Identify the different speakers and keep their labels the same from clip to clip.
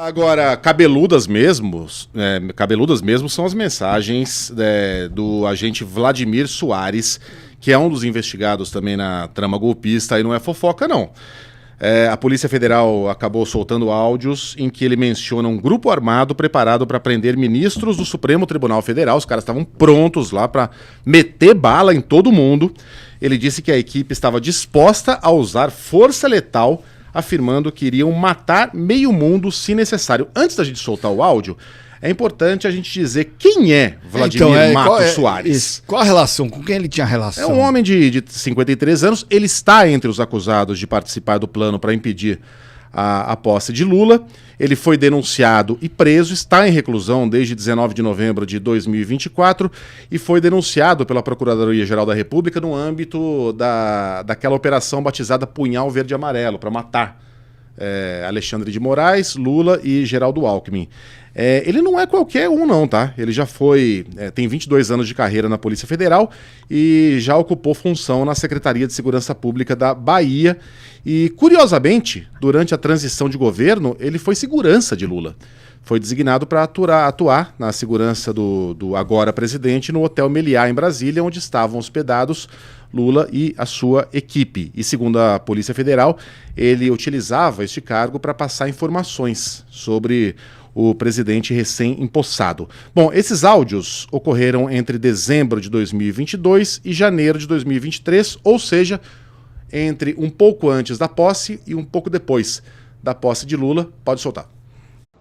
Speaker 1: Agora, cabeludas mesmo são as mensagens do agente Vladimir Soares, que é um dos investigados também na trama golpista, e não é fofoca, não. A Polícia Federal acabou soltando áudios em que ele menciona um grupo armado preparado para prender ministros do Supremo Tribunal Federal. Os caras estavam prontos lá para meter bala em todo mundo. Ele disse que a equipe estava disposta a usar força letal, afirmando que iriam matar meio mundo se necessário. Antes da gente soltar o áudio, é importante a gente dizer quem é Vladimir Matos Soares.
Speaker 2: Qual a relação? Com quem ele tinha relação?
Speaker 1: É um homem de 53 anos, ele está entre os acusados de participar do plano para impedir a posse de Lula. Ele foi denunciado e preso, está em reclusão desde 19 de novembro de 2024 e foi denunciado pela Procuradoria-Geral da República no âmbito daquela operação batizada Punhal Verde e Amarelo, para matar Alexandre de Moraes, Lula e Geraldo Alckmin. Ele não é qualquer um não, tá? Ele já tem 22 anos de carreira na Polícia Federal e já ocupou função na Secretaria de Segurança Pública da Bahia. E, curiosamente, durante a transição de governo, ele foi segurança de Lula. Foi designado para atuar na segurança do agora presidente no Hotel Meliá, em Brasília, onde estavam hospedados Lula e a sua equipe. E, segundo a Polícia Federal, ele utilizava este cargo para passar informações sobre o presidente recém-empossado. Bom, esses áudios ocorreram entre dezembro de 2022 e janeiro de 2023, ou seja, entre um pouco antes da posse e um pouco depois da posse de Lula. Pode soltar.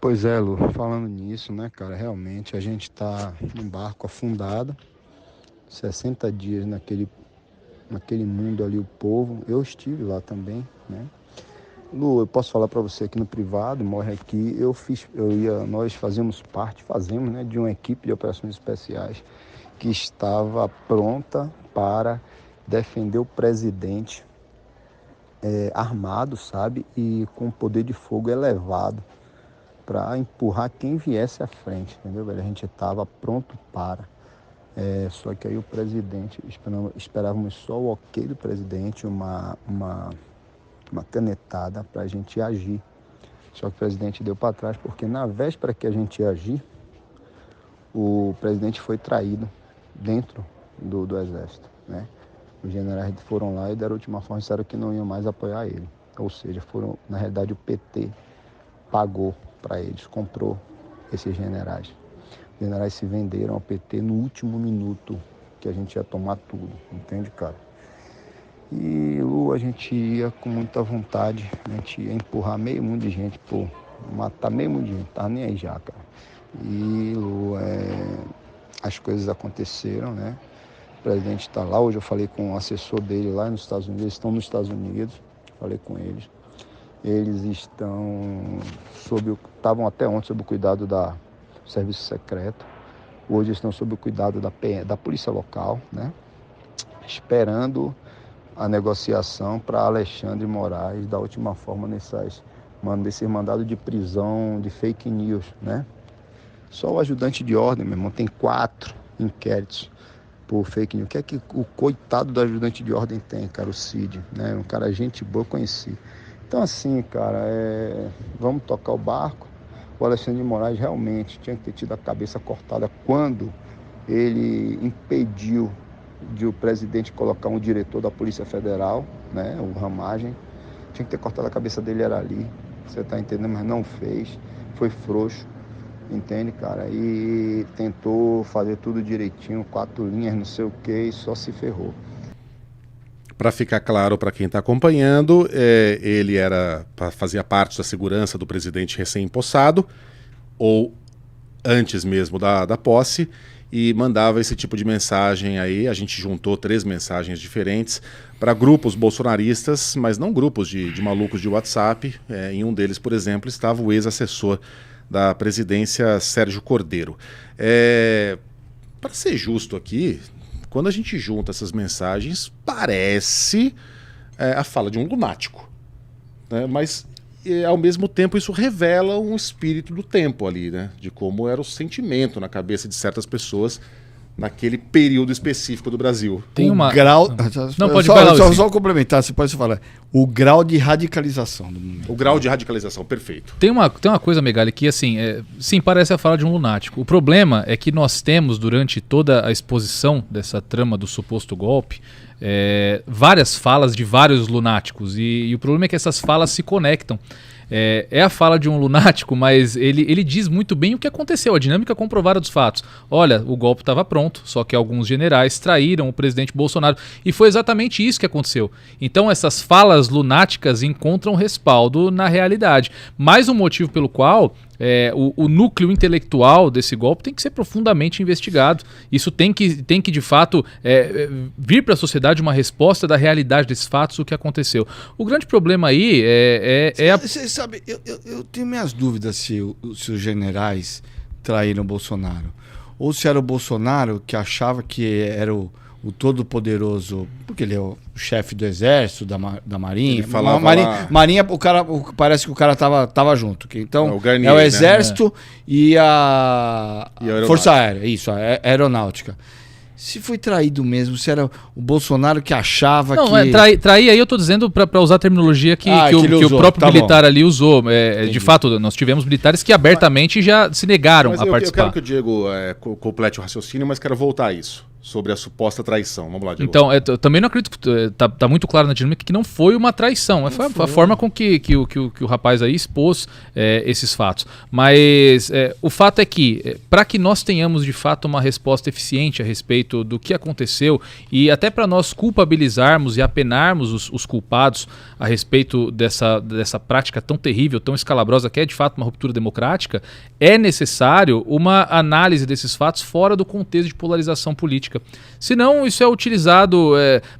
Speaker 3: Pois é, Lu, falando nisso, né, cara, realmente a gente tá num barco afundado, 60 dias naquele mundo ali, o povo. Eu estive lá também, né? Lu, eu posso falar para você aqui no privado, morre aqui, nós fazemos, né, de uma equipe de operações especiais que estava pronta para defender o presidente armado, sabe, e com poder de fogo elevado para empurrar quem viesse à frente, entendeu, velho? A gente estava pronto para. Só que aí o presidente, esperávamos só o ok do presidente, uma canetada para a gente agir. Só que o presidente deu para trás, porque na véspera que a gente ia agir, o presidente foi traído dentro do exército, né? Os generais foram lá e deram a última forma, disseram que não iam mais apoiar ele. Ou seja, na realidade o PT pagou para eles, comprou esses generais. Os generais se venderam ao PT no último minuto que a gente ia tomar tudo, entende, cara? E, Lu, a gente ia com muita vontade, a gente ia empurrar meio mundo de gente, matar meio mundo de gente, tava nem aí já, cara. E, Lu, as coisas aconteceram, né? O presidente está lá, hoje eu falei com o assessor dele lá nos Estados Unidos, eles estão nos Estados Unidos, falei com eles. Eles estavam até ontem sob o cuidado do Serviço Secreto, hoje estão sob o cuidado da Polícia Local, né? Esperando a negociação para Alexandre de Moraes, da última forma desses mandados de prisão de fake news, né? Só o ajudante de ordem, meu irmão, tem 4 inquéritos por fake news. O que é que o coitado do ajudante de ordem tem, cara? O Cid, né? Um cara gente boa, conheci. Então assim, cara, vamos tocar o barco. O Alexandre de Moraes realmente tinha que ter tido a cabeça cortada quando ele impediu de o presidente colocar um diretor da Polícia Federal, né? O Ramagem. Tinha que ter cortado a cabeça dele, era ali. Você tá entendendo? Mas não fez. Foi frouxo. Entende, cara? E tentou fazer tudo direitinho, 4 linhas, não sei o que, e só se ferrou.
Speaker 1: Para ficar claro para quem está acompanhando, ele fazia parte da segurança do presidente recém-empossado, ou antes mesmo da posse, e mandava esse tipo de mensagem aí. A gente juntou 3 mensagens diferentes para grupos bolsonaristas, mas não grupos de malucos de WhatsApp. Em um deles, por exemplo, estava o ex-assessor da presidência, Sérgio Cordeiro. Para ser justo aqui, quando a gente junta essas mensagens, parece a fala de um lunático, né? Mas, ao mesmo tempo, isso revela um espírito do tempo ali, né? De como era o sentimento na cabeça de certas pessoas naquele período específico do Brasil.
Speaker 2: Tem uma...
Speaker 3: grau...
Speaker 2: Não, pode falar.
Speaker 3: Só complementar, você pode falar. O grau de radicalização do momento.
Speaker 1: O grau de radicalização, perfeito.
Speaker 2: Tem uma coisa, Megali, que assim, sim, parece a fala de um lunático. O problema é que nós temos, durante toda a exposição dessa trama do suposto golpe, várias falas de vários lunáticos. E o problema é que essas falas se conectam. É a fala de um lunático, mas ele diz muito bem o que aconteceu, a dinâmica comprovada dos fatos. Olha, o golpe estava pronto, só que alguns generais traíram o presidente Bolsonaro. E foi exatamente isso que aconteceu. Então essas falas lunáticas encontram respaldo na realidade. Mais um motivo pelo qual o núcleo intelectual desse golpe tem que ser profundamente investigado. Isso tem que de fato, vir para a sociedade uma resposta da realidade desses fatos, o que aconteceu. O grande problema aí
Speaker 3: Você sabe, eu tenho minhas dúvidas se os generais traíram o Bolsonaro. Ou se era o Bolsonaro que achava que era o todo-poderoso, porque ele é o chefe do exército, da Marinha. Marinha, parece que o cara tava junto. Então,
Speaker 1: o Garnier,
Speaker 3: é o exército, né? e a Força Aérea, isso, a aeronáutica. Se foi traído mesmo, se era o Bolsonaro que achava que...
Speaker 2: Não, trair aí eu tô dizendo para usar a terminologia que o próprio militar ali usou. De fato, nós tivemos militares que abertamente já se negaram a participar.
Speaker 1: Eu quero que o Diego complete o raciocínio, mas quero voltar a isso, sobre a suposta traição. Vamos lá, Diego.
Speaker 2: Então, eu também não acredito que tá muito claro na dinâmica que não foi uma traição. Foi a forma com que o rapaz aí expôs esses fatos. Mas o fato é que, para que nós tenhamos de fato uma resposta eficiente a respeito do que aconteceu e até para nós culpabilizarmos e apenarmos os culpados a respeito dessa prática tão terrível, tão escalabrosa, que é de fato uma ruptura democrática, é necessário uma análise desses fatos fora do contexto de polarização política. Senão isso é utilizado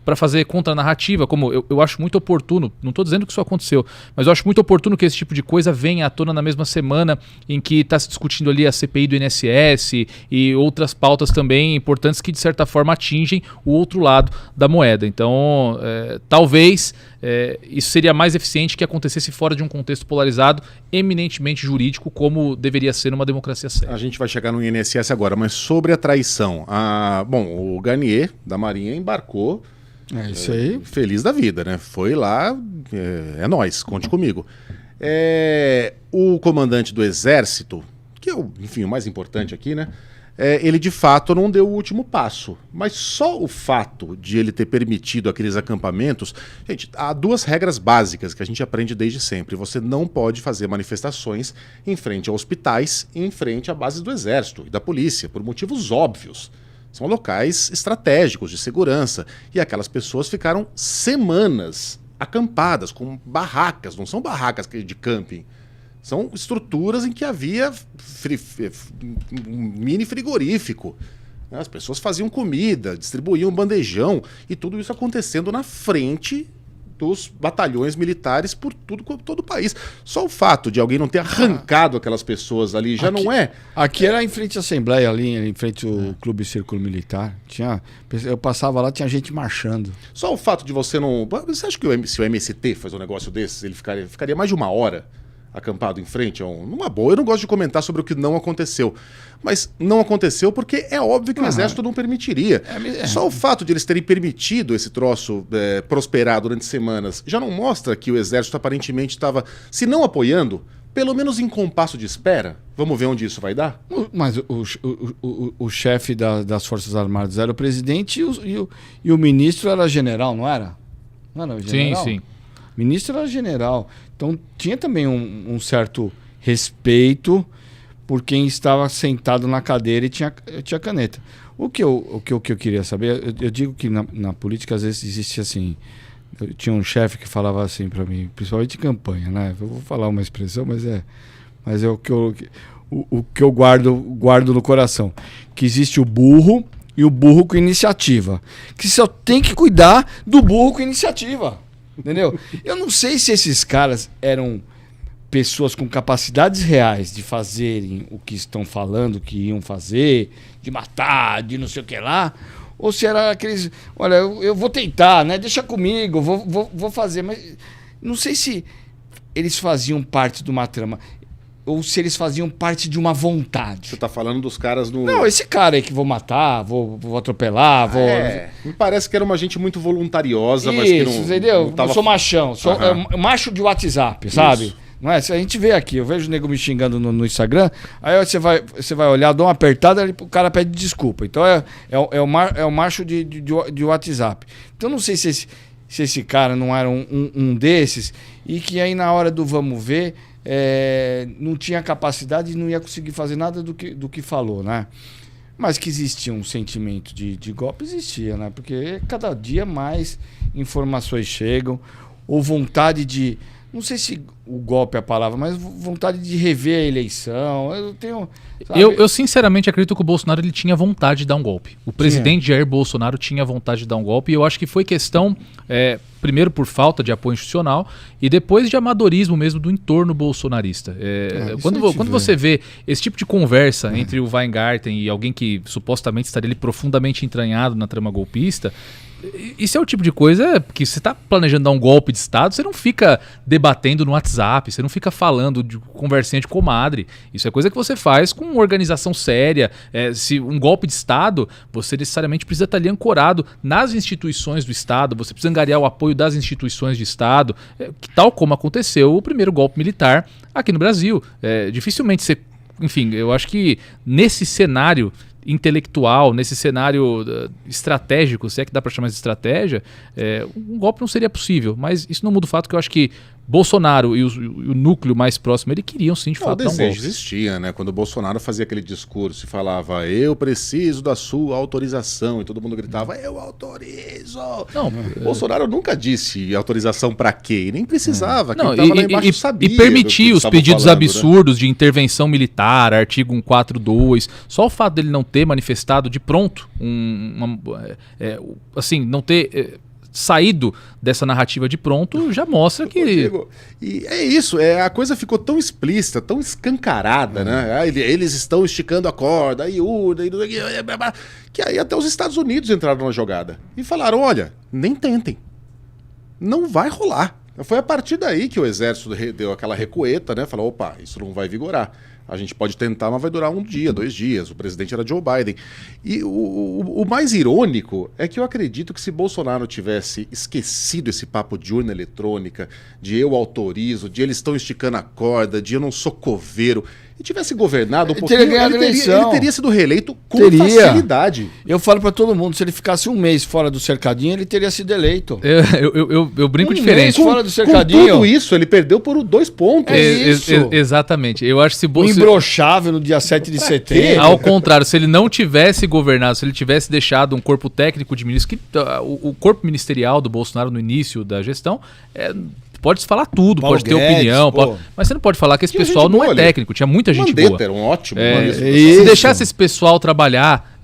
Speaker 2: para fazer contranarrativa, como eu acho muito oportuno, não estou dizendo que isso aconteceu, mas eu acho muito oportuno que esse tipo de coisa venha à tona na mesma semana em que está se discutindo ali a CPI do INSS e outras pautas também importantes que de certa forma atingem o outro lado da moeda. Então, talvez isso seria mais eficiente que acontecesse fora de um contexto polarizado, eminentemente jurídico, como deveria ser numa democracia séria.
Speaker 1: A gente vai chegar no INSS agora, mas sobre a traição. Bom, o Garnier, da Marinha, embarcou
Speaker 3: isso aí.
Speaker 1: Feliz da vida, né? Foi lá, nóis, conte comigo. O comandante do Exército, que é enfim, o mais importante aqui, né? Ele de fato não deu o último passo. Mas só o fato de ele ter permitido aqueles acampamentos... Gente, há duas regras básicas que a gente aprende desde sempre. Você não pode fazer manifestações em frente a hospitais e em frente à base do Exército e da polícia, por motivos óbvios. São locais estratégicos de segurança. E aquelas pessoas ficaram semanas acampadas com barracas. Não são barracas de camping. São estruturas em que havia um mini frigorífico. As pessoas faziam comida, distribuíam bandejão, e tudo isso acontecendo na frente dos batalhões militares por todo o país. Só o fato de alguém não ter arrancado aquelas pessoas ali já não é...
Speaker 3: Aqui era em frente à Assembleia, ali em frente ao Clube Círculo Militar. Eu passava lá, tinha gente marchando.
Speaker 1: Só o fato de você não... Você acha que se o MST faz um negócio desses, ele ficaria mais de uma hora acampado em frente? Numa boa, eu não gosto de comentar sobre o que não aconteceu. Mas não aconteceu porque é óbvio que o Exército não permitiria. Só o fato de eles terem permitido esse troço prosperar durante semanas já não mostra que o Exército aparentemente estava, se não apoiando, pelo menos em compasso de espera. Vamos ver onde isso vai dar?
Speaker 3: Mas o chefe das Forças Armadas era o presidente e o ministro era general, não era? Não era o general?
Speaker 2: Sim.
Speaker 3: O ministro era general. Então tinha também um certo respeito por quem estava sentado na cadeira e tinha caneta. O que eu queria saber, eu digo que na política às vezes existe assim... Eu tinha um chefe que falava assim para mim, principalmente em campanha, né? Eu vou falar uma expressão, mas é o que eu guardo no coração. Que existe o burro e o burro com iniciativa. Que só tem que cuidar do burro com iniciativa. Entendeu? Eu não sei se esses caras eram pessoas com capacidades reais de fazerem o que estão falando que iam fazer, de matar, de não sei o que lá, ou se era aqueles, olha, eu vou tentar, né? Deixa comigo, vou fazer, mas não sei se eles faziam parte de uma trama.
Speaker 4: ou se eles faziam parte de uma vontade.
Speaker 1: Você tá falando dos caras no...
Speaker 4: Não, esse cara aí que vou matar, vou atropelar, vou...
Speaker 1: me parece que era uma gente muito voluntariosa, mas que não...
Speaker 4: entendeu?
Speaker 1: Não tava...
Speaker 4: Eu sou machão, sou macho de WhatsApp, sabe?
Speaker 1: Isso.
Speaker 4: Não é? A gente vê aqui, eu vejo o nego me xingando no Instagram, aí você vai olhar, dá uma apertada, o cara pede desculpa. Então é o macho de WhatsApp. Então não sei se esse cara não era um desses, e que aí na hora do vamos ver, não tinha capacidade e não ia conseguir fazer nada do que falou, né? Mas que existia um sentimento de golpe, existia, né? Porque cada dia mais informações chegam, ou vontade de... Não sei se o golpe é a palavra, mas vontade de rever a eleição. Eu tenho...
Speaker 2: Eu sinceramente acredito que o Bolsonaro ele tinha vontade de dar um golpe. O presidente Jair Bolsonaro tinha vontade de dar um golpe, e eu acho que foi questão, primeiro por falta de apoio institucional, e depois de amadorismo mesmo do entorno bolsonarista. Quando você vê esse tipo de conversa entre o Weingarten e alguém que supostamente estaria ali profundamente entranhado na trama golpista, isso é o tipo de coisa que você está planejando dar um golpe de Estado, você não fica debatendo no WhatsApp, você não fica falando de conversinha de comadre. Isso é coisa que você faz com uma organização séria. Se um golpe de Estado, você necessariamente precisa estar ali ancorado nas instituições do Estado, você precisa angariar o apoio das instituições de Estado, tal como aconteceu o primeiro golpe militar aqui no Brasil. Dificilmente você... Enfim, eu acho que nesse cenário intelectual, nesse cenário estratégico, se é que dá para chamar de estratégia, um golpe não seria possível. Mas isso não muda o fato que eu acho que Bolsonaro e o núcleo mais próximo, eles queriam sim, de fato, dar um golpe. O desejo
Speaker 1: existia, né? Quando o Bolsonaro fazia aquele discurso e falava, eu preciso da sua autorização, e todo mundo gritava, eu autorizo! Não, Bolsonaro nunca disse autorização para quê, e nem precisava.
Speaker 2: Não, e permitia os pedidos absurdos, né? De intervenção militar, artigo 142, só o fato dele não ter manifestado de pronto, assim, não ter... saído dessa narrativa de pronto, já mostra que...
Speaker 1: Diego, e é isso, a coisa ficou tão explícita, tão escancarada, né? Eles estão esticando a corda, que aí até os Estados Unidos entraram na jogada e falaram, olha, nem tentem, não vai rolar. Foi a partir daí que o exército deu aquela recueta, né? Falou, opa, isso não vai vigorar. A gente pode tentar, mas vai durar 1 dia, 2 dias. O presidente era Joe Biden. E o mais irônico é que eu acredito que se Bolsonaro tivesse esquecido esse papo de urna eletrônica, de eu autorizo, de eles estão esticando a corda, de eu não sou coveiro, e tivesse governado um pouquinho, ele teria sido reeleito com facilidade.
Speaker 4: Eu falo para todo mundo, se ele ficasse 1 mês fora do cercadinho, ele teria sido eleito.
Speaker 2: Eu brinco diferente.
Speaker 4: Fora do cercadinho.
Speaker 1: Com tudo isso, ele perdeu por 2 pontos.
Speaker 2: Exatamente. Eu acho que se
Speaker 4: imbrochável no dia 7 de setembro.
Speaker 2: Ao contrário, se ele não tivesse governado, se ele tivesse deixado um corpo técnico de ministros, o corpo ministerial do Bolsonaro no início da gestão, pode falar tudo, Paulo pode ter Guedes, opinião, mas você não pode falar que esse pessoal não é técnico, tinha muita gente boa.
Speaker 1: Era um ótimo.
Speaker 2: Se deixasse esse pessoal trabalhar,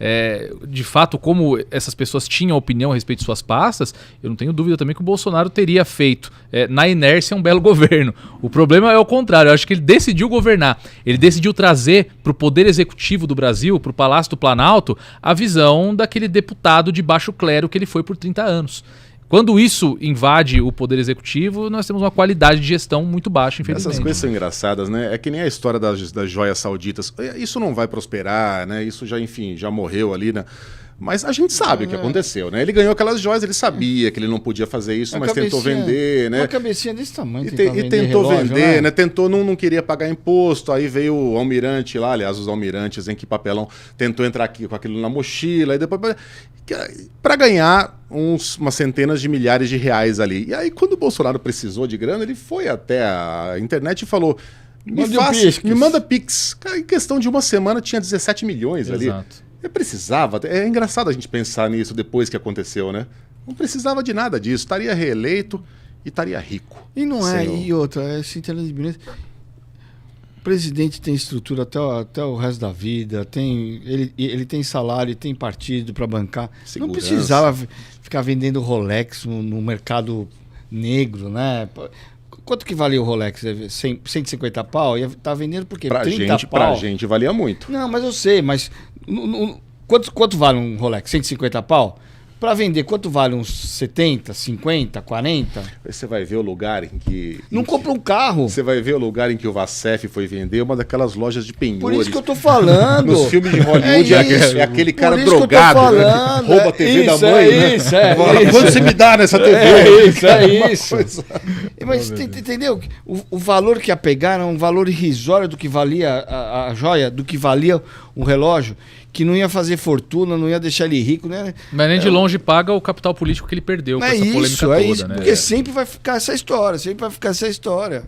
Speaker 2: de fato, como essas pessoas tinham opinião a respeito de suas pastas, eu não tenho dúvida também que o Bolsonaro teria feito, na inércia, um belo governo. O problema é o contrário, eu acho que ele decidiu governar, ele decidiu trazer para o Poder Executivo do Brasil, para o Palácio do Planalto, a visão daquele deputado de baixo clero que ele foi por 30 anos. Quando isso invade o Poder Executivo, nós temos uma qualidade de gestão muito baixa, infelizmente.
Speaker 1: Essas coisas são engraçadas, né? É que nem a história das joias sauditas. Isso não vai prosperar, né? Isso já, enfim, já morreu ali, né? Mas a gente sabe o que aconteceu, né? Ele ganhou aquelas joias, ele sabia que ele não podia fazer isso, mas tentou vender, né?
Speaker 4: Uma cabecinha desse tamanho.
Speaker 1: E tentou relógio, vender, né? Tentou, não queria pagar imposto, aí veio o almirante lá, aliás, os almirantes, em que papelão, tentou entrar aqui com aquilo na mochila, e depois... para ganhar umas centenas de milhares de reais ali. E aí, quando o Bolsonaro precisou de grana, ele foi até a internet e falou... Me manda Pix. Em questão de 1 semana tinha 17 milhões ali.
Speaker 2: Exato.
Speaker 1: Precisava. É engraçado a gente pensar nisso depois que aconteceu, né? Não precisava de nada disso. Estaria reeleito e estaria rico.
Speaker 4: E não e outra, esse internet de bilhete. O presidente tem estrutura até o resto da vida, ele tem salário, tem partido para bancar. Segurança. Não precisava ficar vendendo Rolex no mercado negro, né? Quanto que valia o Rolex? 150 pau? E tá vendendo por quê? 30 pau?
Speaker 1: Pra gente valia muito.
Speaker 4: Não, mas eu sei, mas quanto vale um Rolex? 150 pau? Pra vender, quanto vale? Uns 70, 50, 40?
Speaker 1: Aí você vai ver o lugar em que...
Speaker 4: Não compra um carro.
Speaker 1: Você vai ver o lugar em que o Vacef foi vender, uma daquelas lojas de penhores.
Speaker 4: Por isso que eu tô falando.
Speaker 1: Nos filmes de Hollywood é aquele cara drogado, né, que rouba a TV da mãe. Quanto você me dá nessa TV?
Speaker 4: É isso. Mas entendeu? O valor que apegaram é um valor irrisório do que valia a joia, do que valia o relógio, que não ia fazer fortuna, não ia deixar ele rico, né?
Speaker 2: Mas nem de longe paga o capital político que ele perdeu com essa polêmica toda,
Speaker 4: isso,
Speaker 2: né?
Speaker 4: porque sempre vai ficar essa história, sempre vai ficar essa história.